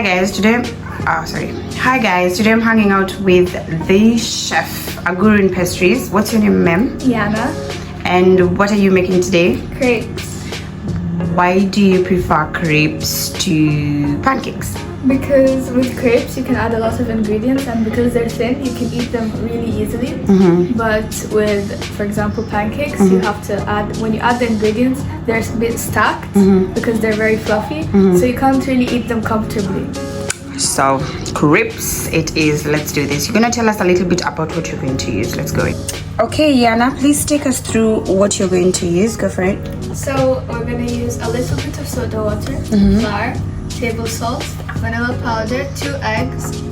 Hi guys, today I'm hanging out with the chef, a guru in pastries. What's your name, ma'am? Yana. And what are you making today? Crepes. Why do you prefer crepes to pancakes? Because with crepes you can add a lot of ingredients, and because they're thin you can eat them really easily. But with, for example, pancakes, you have to add, when you add the ingredients, they're a bit stacked because they're very fluffy, so you can't really eat them comfortably. So crepes it is. Let's do this. You're gonna tell us a little bit about what you're going to use. Let's go. Okay, Yana, please take us through what you're going to use. Go for it. So we're gonna use a little bit of soda water, flour, table salt, vanilla powder, 2 eggs,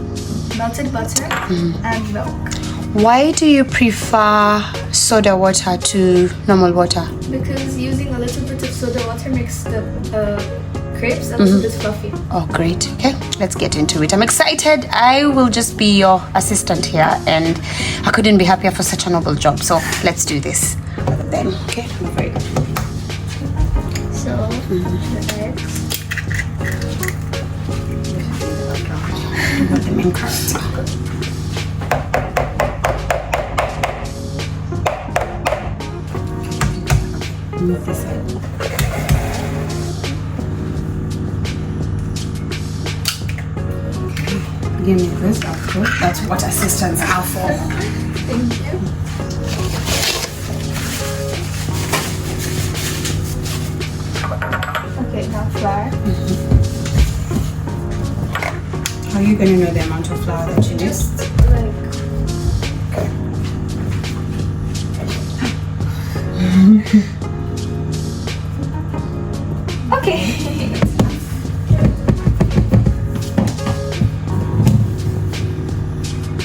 melted butter, and milk. Why do you prefer soda water to normal water? Because using a little bit of soda water makes the crepes a little bit fluffy. Oh, great. Okay, let's get into it. I'm excited. I will just be your assistant here, and I couldn't be happier for such a noble job. So let's do this. Then, okay, I'm afraid. So, the eggs. Not the main character. Move this side. Give me this, of course. That's what assistants are for. Thank you. Okay, now flour. How are you going to know the amount of flour that you need? Just like... Okay.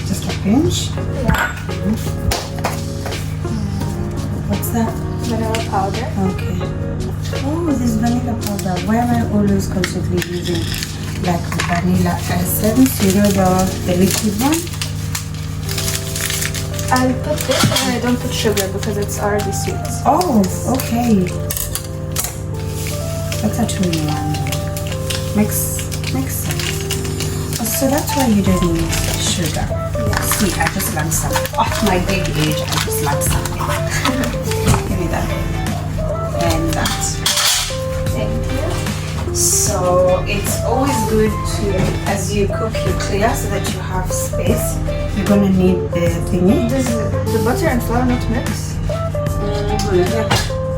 Just a pinch. Yeah. What's that? Vanilla powder. Okay. Oh, this vanilla powder. Why am I always constantly using like vanilla essence? You know, the liquid one? I put this and I don't put sugar because it's already sweet. Oh, okay. That's a 2-in-1. Makes sense. Oh, so that's why you don't use sugar. Yeah. See, I just learned something. Off my big age, I just learned something. Give me that. And that. Thank you. So it's always good to, as you cook, you clear so that you have space. You're gonna need the thingy. Does the butter and flour not mix? Yeah.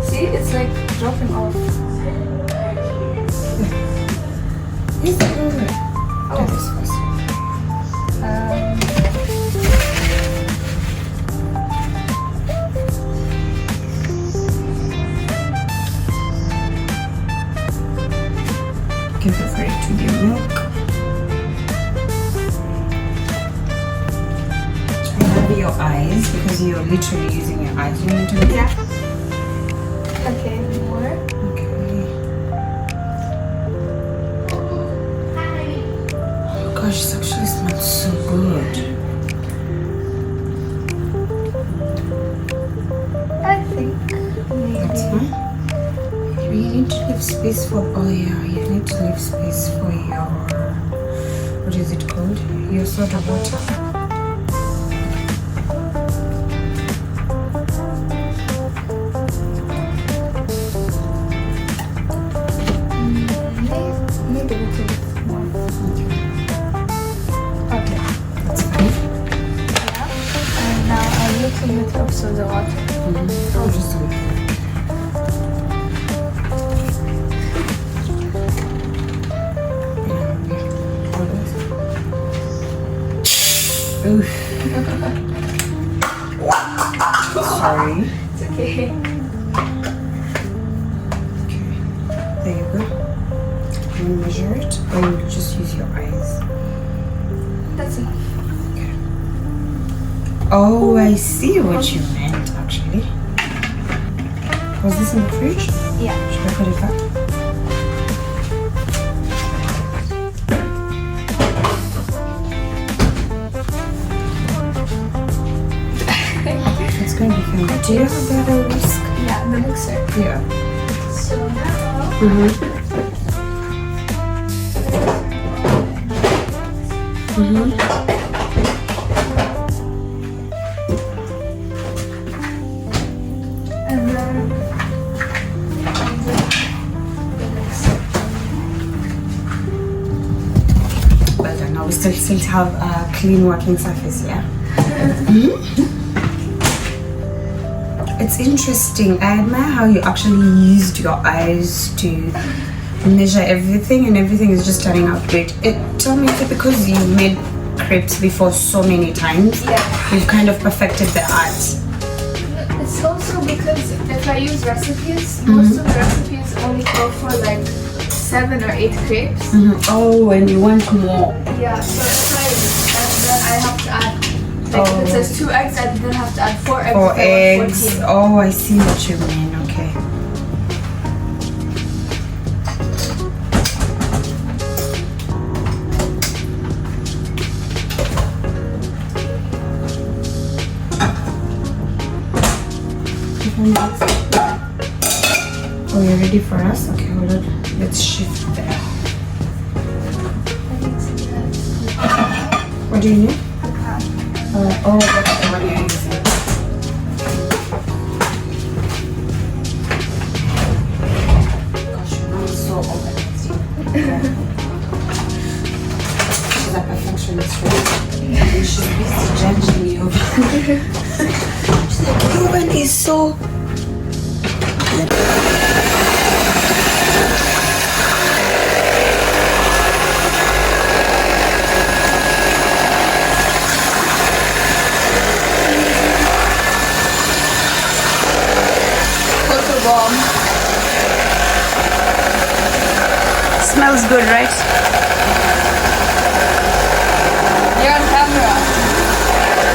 See, it's like dropping off. Is it over? Oh, this was. Give it for it to be milk. I love your eyes because you're literally using your eyes. You need to. Yeah. Okay, more. Okay. Oh gosh, this actually smells so good. I think That's maybe. fine. You need to leave space for. Oh yeah, you need to leave space for your. What is it called? Your soda water. Maybe a little bit more. Okay. That's fine. Yeah. And now a little bit of soda water. Oh, just a little. Oof. Sorry. It's okay. Okay. There you go. You measure it, or you just use your eyes. That's enough. Oh, I see what you meant actually. Was this in the fridge? Yeah. Should I put it back? It's going to be fun. Do you have the other whisk? Yeah, the mixer. Yeah. So now And then Well done. Now we still have a clean working surface, yeah? It's interesting. I admire how you actually used your eyes to measure everything, and everything is just turning out great. Tell me, is it because you made crepes before so many times? Yeah. You've kind of perfected the art. it's also because if I use recipes, most of the recipes only call for like 7 or 8 crepes. Oh, and you want more. Yeah, so if and then I have to add, like if it says 2 eggs, I then have to add 4 eggs. 4 if I want eggs. 14. Oh, I see what you mean. Okay. Oh, you're ready for us? Okay, hold on. Let's shift there. What do you need? Oh, that's the one you're using. Gosh, your mom is so organized. She's a perfectionist, right? And she's busy judging you. She's like, your one is so... Smells good, right? You're on camera.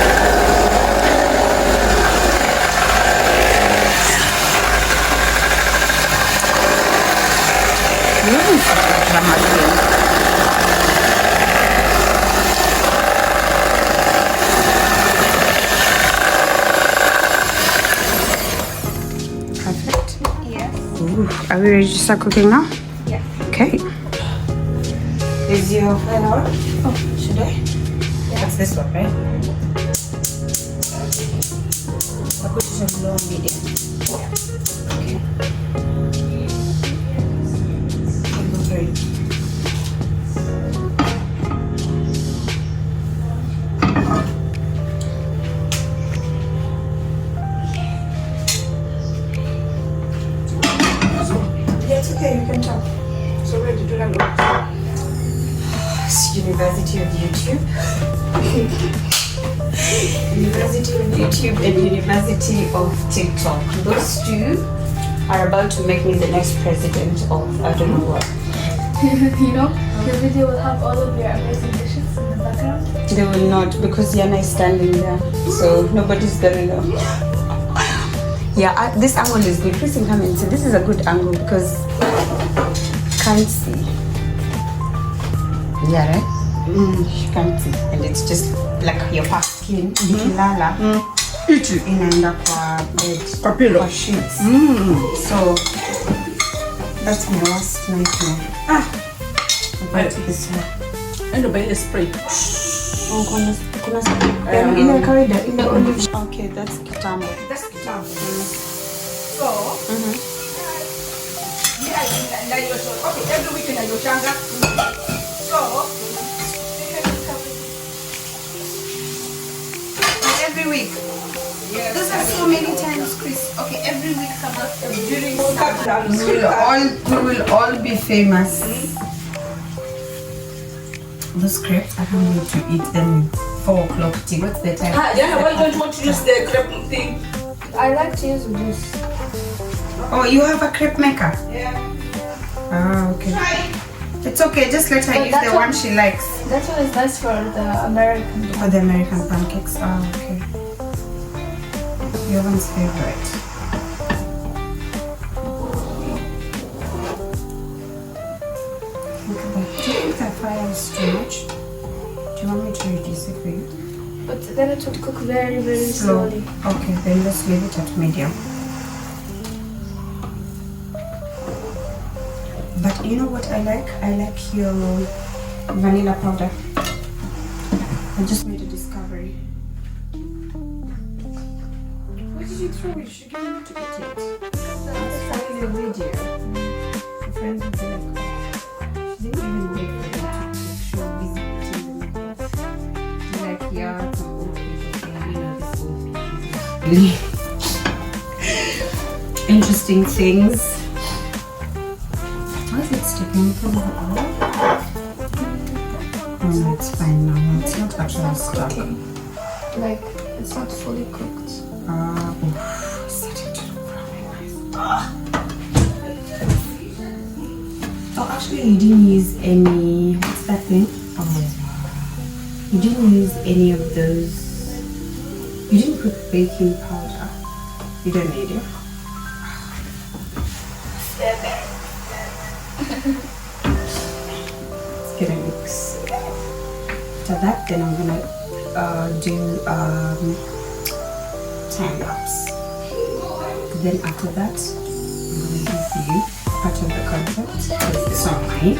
Perfect. Yes. Ooh, are we ready to start cooking now? Yeah. Okay. Is your fan on? Oh, should I? Yeah. That's this one, right? I put it on low medium. Okay. I'll go for it. Yeah, it's okay, you can talk. So where did you learn all It's University of YouTube. University of YouTube and University of TikTok. Those two are about to make me the next president of I don't know what. You know, your video will have all of your amazing dishes in the background. They will not because Yana is standing there, so nobody's gonna know. Yeah, this angle is good. Please come and see. This is a good angle because can't see. Yeah, right? You can't see, and it's just like your past skin. Ikilala, inaenda kwa bed, Kwa pillow. kwa sheets. So that's my worst nightmare. About this one. Endo by ile spray. Oh, kuna ile kawaida ile olive. Okay, that's kitambo. That's kitambo. So, yeah, na hiyo so. Okay, every week na yoshanga. So, Every week. yes. Those are so many times, Chris. Okay, every week about During we will all be famous. Those crepes, I can't wait to eat them with 4 o'clock tea. What's the time? Diana, why don't you want to use the crepe thing? I like to use this. Oh, you have a crepe maker? Yeah. Ah, okay. It's okay, just let her But use that's the what- one she likes. That one is nice for the American. For the American pancakes. Ah, okay. Your one's favorite. Look at that. Do you think that fire is too much? Do you want me to reduce it for you? But then it would cook very, very Slow. slowly. Okay, then let's leave it at medium. But you know what I like? I like your vanilla powder. I just made a discovery. What did you throw? You should give me to eat it. That's funny the video. My friends would be like, oh, she didn't even wait for them to make sure we're busy eating the meatballs. She's like, yeah, some old people say, you know, this old people really interesting things. Why is it sticking because of the oil? Oh no, it's fine now. It's not actually stuck. Like, it's not fully cooked. It's starting to look really nice. Oh, actually, you didn't use any. What's that thing? Oh, you didn't use any of those. You didn't put baking powder. You don't need it. It's gonna look so good. After that, then I'm gonna do time lapse. Then after that, I'm gonna give you part of the concept because it's not mine.